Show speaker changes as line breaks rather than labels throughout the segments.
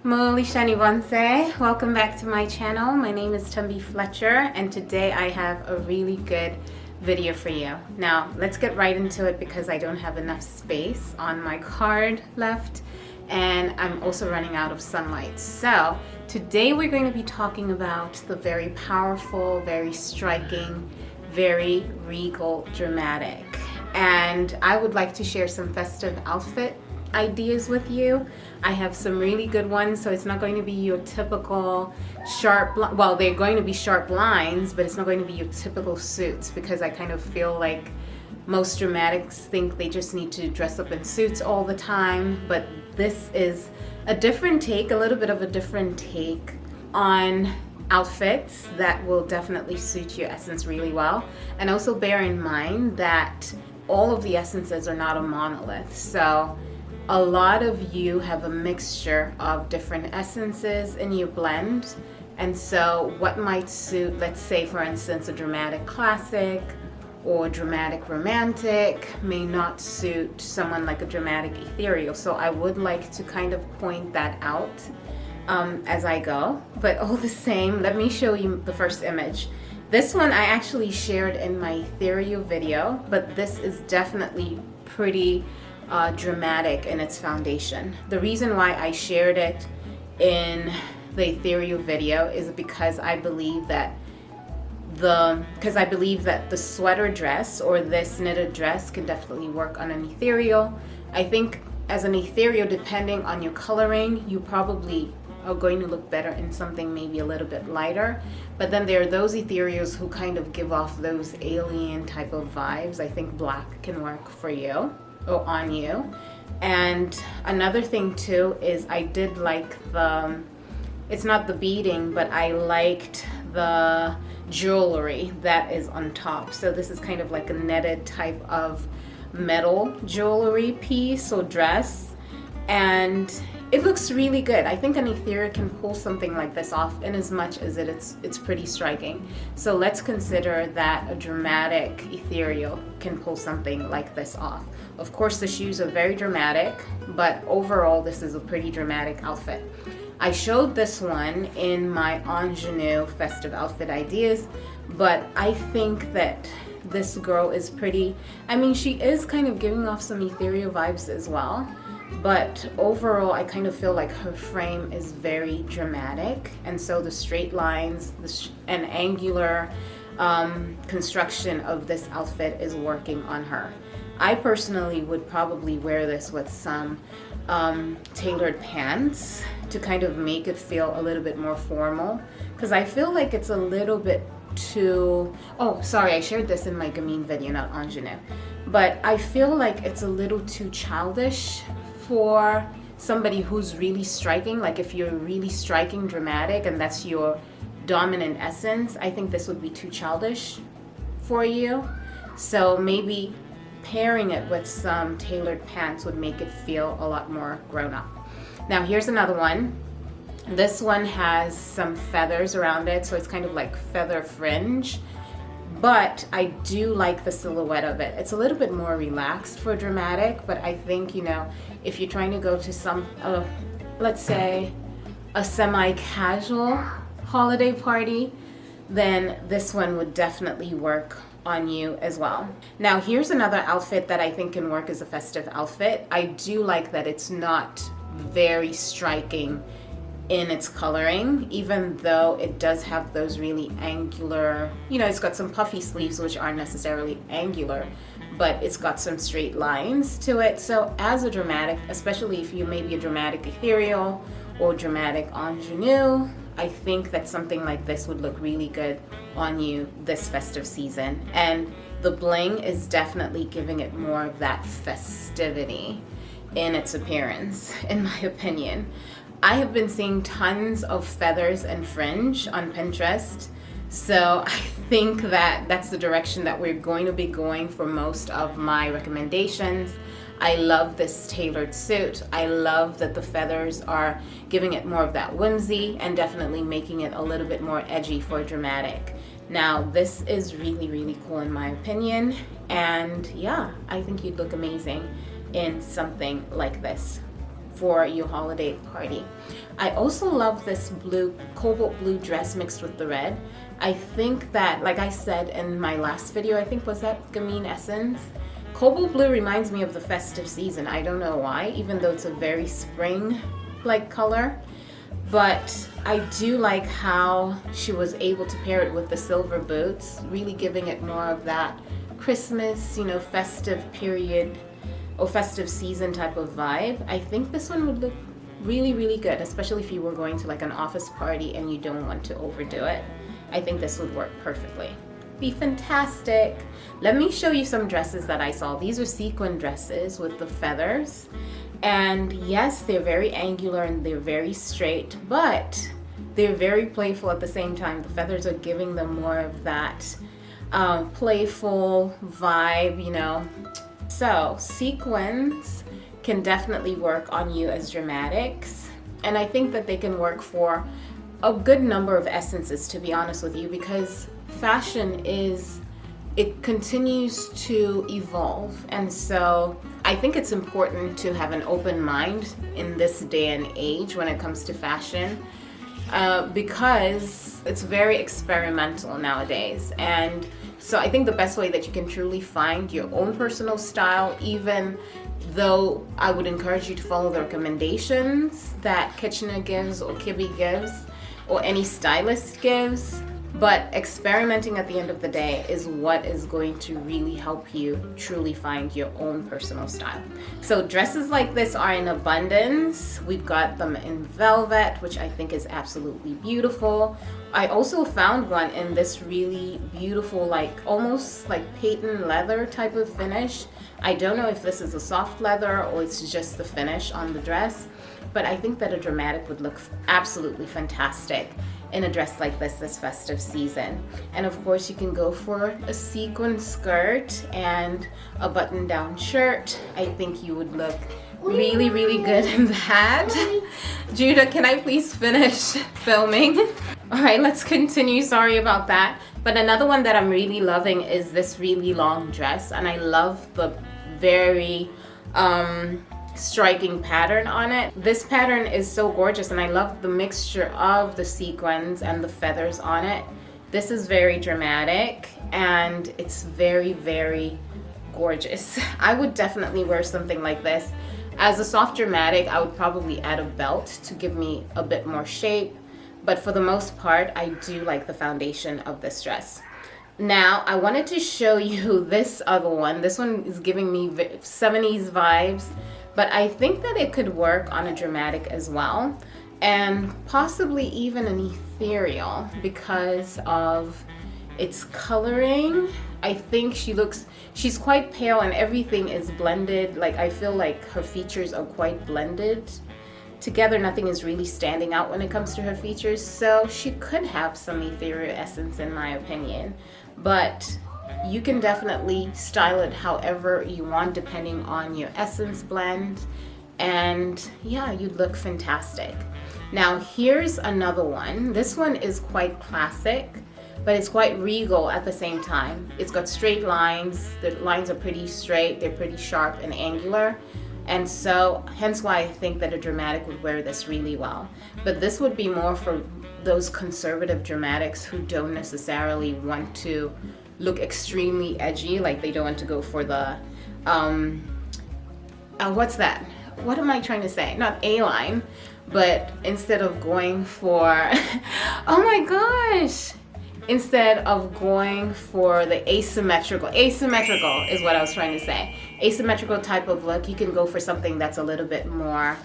Muli Shani Bonse. Welcome back to my channel. My name is Tumby Fletcher, and today I have a really good video for you. Now, let's get right into it because I don't have enough space on my card left, and I'm also running out of sunlight. So, today we're going to be talking about the very powerful, very striking, very regal, dramatic. And I would like to share some festive outfit ideas with you. I have some really good ones, so it's not going to be your typical sharp, well, they're going to be sharp lines, but it's not going to be your typical suits because I kind of feel like most dramatics think they just need to dress up in suits all the time, but this is a different take, a little bit of a different take on outfits that will definitely suit your essence really well. And also bear in mind that all of the essences are not a monolith, so a lot of you have a mixture of different essences in your blend, and so what might suit, let's say for instance, a dramatic classic or dramatic romantic may not suit someone like a dramatic ethereal. So I would like to kind of point that out as I go, but all the same, let me show you the first image. This one I actually shared in my ethereal video, but this is definitely pretty dramatic in its foundation. The reason why I shared it in the ethereal video is because I believe that the sweater dress or this knitted dress can definitely work on an ethereal. I think as an ethereal, depending on your coloring, you probably are going to look better in something maybe a little bit lighter. But then there are those ethereals who kind of give off those alien type of vibes. I think black can work for you or on you. And another thing too is I did like it's not the beading, but I liked the jewelry that is on top. So this is kind of like a netted type of metal jewelry piece or dress, and it looks really good. I think an ethereal can pull something like this off in as much as it's pretty striking. So let's consider that a dramatic ethereal can pull something like this off. Of course, the shoes are very dramatic, but overall, this is a pretty dramatic outfit. I showed this one in my ingenue festive outfit ideas, but I think that this girl is pretty, I mean, she is kind of giving off some ethereal vibes as well. But overall, I kind of feel like her frame is very dramatic, and so the straight lines and angular construction of this outfit is working on her. I personally would probably wear this with some tailored pants to kind of make it feel a little bit more formal, because I feel like it's a little bit too, oh sorry, I shared this in my gamine video, not ingenue, but I feel like it's a little too childish for somebody who's really striking. Like if you're really striking, dramatic, and that's your dominant essence, I think this would be too childish for you. So maybe pairing it with some tailored pants would make it feel a lot more grown up. Now here's another one. This one has some feathers around it, so it's kind of like feather fringe, but I do like the silhouette of it. It's a little bit more relaxed for dramatic, but I think, you know, if you're trying to go to some, let's say, a semi-casual holiday party, then this one would definitely work on you as well. Now, here's another outfit that I think can work as a festive outfit. I do like that it's not very striking in its coloring, even though it does have those really angular, you know, it's got some puffy sleeves which aren't necessarily angular, but it's got some straight lines to it. So as a dramatic, especially if you may be a dramatic ethereal or dramatic ingenue, I think that something like this would look really good on you this festive season. And the bling is definitely giving it more of that festivity in its appearance, in my opinion. I have been seeing tons of feathers and fringe on Pinterest, so I think that that's the direction that we're going to be going for most of my recommendations. I love this tailored suit. I love that the feathers are giving it more of that whimsy and definitely making it a little bit more edgy for dramatic. Now, this is really, really cool in my opinion, and yeah, I think you'd look amazing in something like this for your holiday party. I also love this blue, cobalt blue dress mixed with the red. I think that, like I said in my last video, I think was that Gamine Essence? Cobalt blue reminds me of the festive season. I don't know why, even though it's a very spring-like color. But I do like how she was able to pair it with the silver boots, really giving it more of that Christmas, you know, festive period or festive season type of vibe. I think this one would look really, really good, especially if you were going to like an office party and you don't want to overdo it. I think this would work perfectly. Be fantastic. Let me show you some dresses that I saw. These are sequin dresses with the feathers. And yes, they're very angular and they're very straight, but they're very playful at the same time. The feathers are giving them more of that playful vibe, you know. So sequins can definitely work on you as dramatics. And I think that they can work for a good number of essences, to be honest with you, because fashion it continues to evolve. And so I think it's important to have an open mind in this day and age when it comes to fashion, because it's very experimental nowadays. And so I think the best way that you can truly find your own personal style, even though I would encourage you to follow the recommendations that Kitchener gives or Kibbe gives or any stylist gives, but experimenting at the end of the day is what is going to really help you truly find your own personal style. So dresses like this are in abundance. We've got them in velvet, which I think is absolutely beautiful. I also found one in this really beautiful, like almost like patent leather type of finish. I don't know if this is a soft leather or it's just the finish on the dress, but I think that a dramatic would look absolutely fantastic in a dress like this festive season. And of course you can go for a sequin skirt and a button-down shirt. I think you would look really, really good in that. Judah, can I please finish filming? All right, let's continue. Sorry about that. But another one that I'm really loving is this really long dress, and I love the very striking pattern on it. This pattern is so gorgeous, and I love the mixture of the sequins and the feathers on it. This is very dramatic and it's very, very gorgeous. I would definitely wear something like this. As a soft dramatic, I would probably add a belt to give me a bit more shape, but for the most part, I do like the foundation of this dress. Now, I wanted to show you this other one. This one is giving me 70s vibes, but I think that it could work on a dramatic as well, and possibly even an ethereal because of its coloring. I think she's quite pale and everything is blended. Like, I feel like her features are quite blended together. Nothing is really standing out when it comes to her features, so she could have some ethereal essence in my opinion. But you can definitely style it however you want depending on your essence blend, and yeah, you'd look fantastic. Now here's another one. This one is quite classic, but it's quite regal at the same time. It's got straight lines. The lines are pretty straight, they're pretty sharp and angular, and so hence why I think that a dramatic would wear this really well. But this would be more for those conservative dramatics who don't necessarily want to look extremely edgy, like they don't want to go for the what's that? What am I trying to say? Not A-line, but instead of going for oh my gosh, instead of going for the asymmetrical is what I was trying to say. Asymmetrical type of look, you can go for something that's a little bit more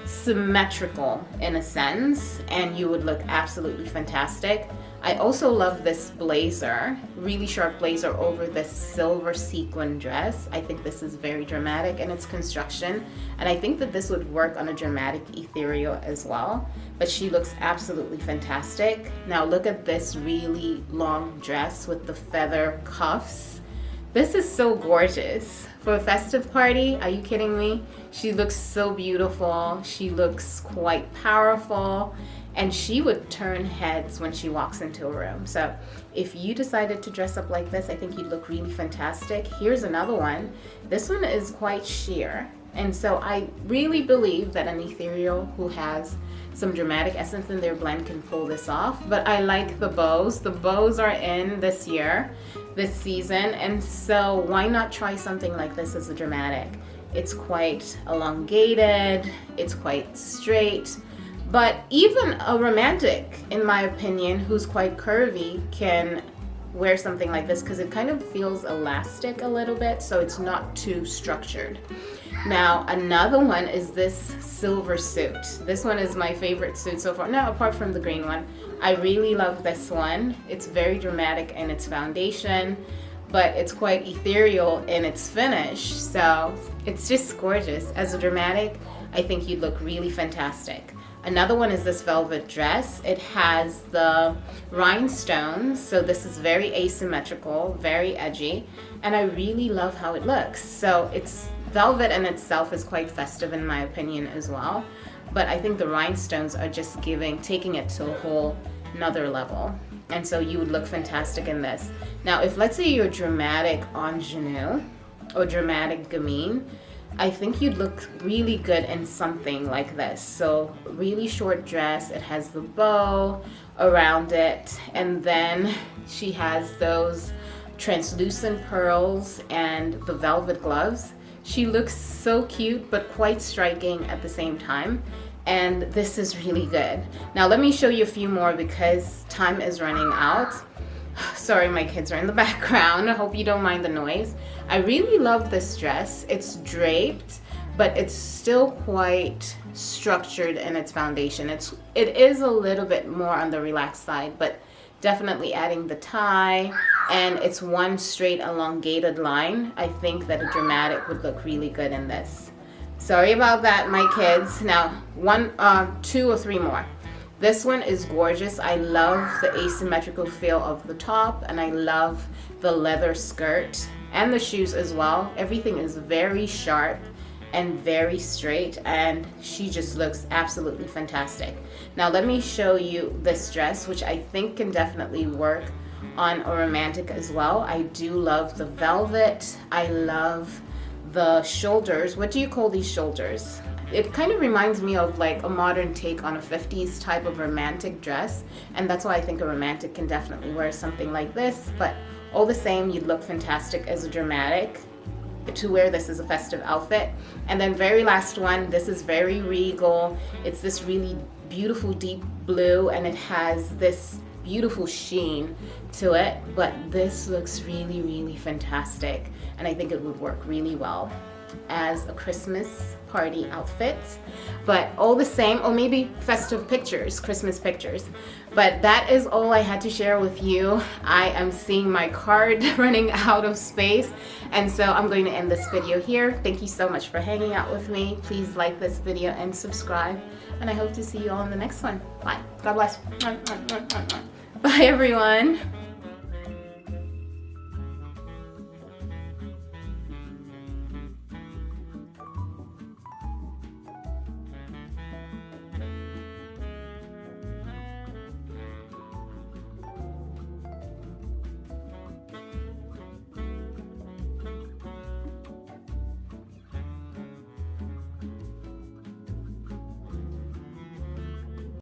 symmetrical in a sense, and you would look absolutely fantastic. I also love this blazer, really sharp blazer over this silver sequin dress. I think this is very dramatic in its construction, and I think that this would work on a dramatic ethereal as well. But she looks absolutely fantastic. Now look at this really long dress with the feather cuffs. This is so gorgeous. For a festive party, are you kidding me? She looks so beautiful. She looks quite powerful, and she would turn heads when she walks into a room. So if you decided to dress up like this, I think you'd look really fantastic. Here's another one. This one is quite sheer, And so I really believe that an ethereal who has some dramatic essence in their blend can pull this off. But I like the bows. The bows are in this year, this season, and so why not try something like this as a dramatic? It's quite elongated, it's quite straight, but even a romantic, in my opinion, who's quite curvy can wear something like this because it kind of feels elastic a little bit, so it's not too structured. Now, another one is this silver suit. This one is my favorite suit so far. Now, apart from the green one, I really love this one. It's very dramatic in its foundation, but it's quite ethereal in its finish, so it's just gorgeous. As a dramatic, I think you'd look really fantastic. Another one is this velvet dress. It has the rhinestones, so this is very asymmetrical, very edgy, and I really love how it looks. So it's velvet in itself is quite festive in my opinion as well, but I think the rhinestones are just taking it to a whole another level. And so you would look fantastic in this. Now, if let's say you're dramatic ingenue or dramatic gamine, I think you'd look really good in something like this. So really short dress, it has the bow around it, and then she has those translucent pearls and the velvet gloves. She looks so cute but quite striking at the same time, and this is really good. Now let me show you a few more because time is running out. Sorry, my kids are in the background. I hope you don't mind the noise. I really love this dress. It's draped, but it's still quite structured in its foundation. It is a little bit more on the relaxed side, but definitely adding the tie, and it's one straight elongated line. I think that a dramatic would look really good in this. Sorry about that, my kids. Now, two or three more. This one is gorgeous. I love the asymmetrical feel of the top, and I love the leather skirt and the shoes as well. Everything is very sharp and very straight, and she just looks absolutely fantastic. Now let me show you this dress, which I think can definitely work on a romantic as well. I do love the velvet. I love the shoulders. What do you call these shoulders? It kind of reminds me of like a modern take on a 50s type of romantic dress, and that's why I think a romantic can definitely wear something like this. But all the same, you'd look fantastic as a dramatic to wear this as a festive outfit. And then very last one, this is very regal. It's this really beautiful deep blue, and it has this beautiful sheen to it, but this looks really, really fantastic, and I think it would work really well as a Christmas party outfit. But all the same, or maybe festive pictures, Christmas pictures. But that is all I had to share with you. I am seeing my card running out of space, and so I'm going to end this video here. Thank you so much for hanging out with me. Please like this video and subscribe, and I hope to see you all in the next one. Bye. God bless. Bye, everyone.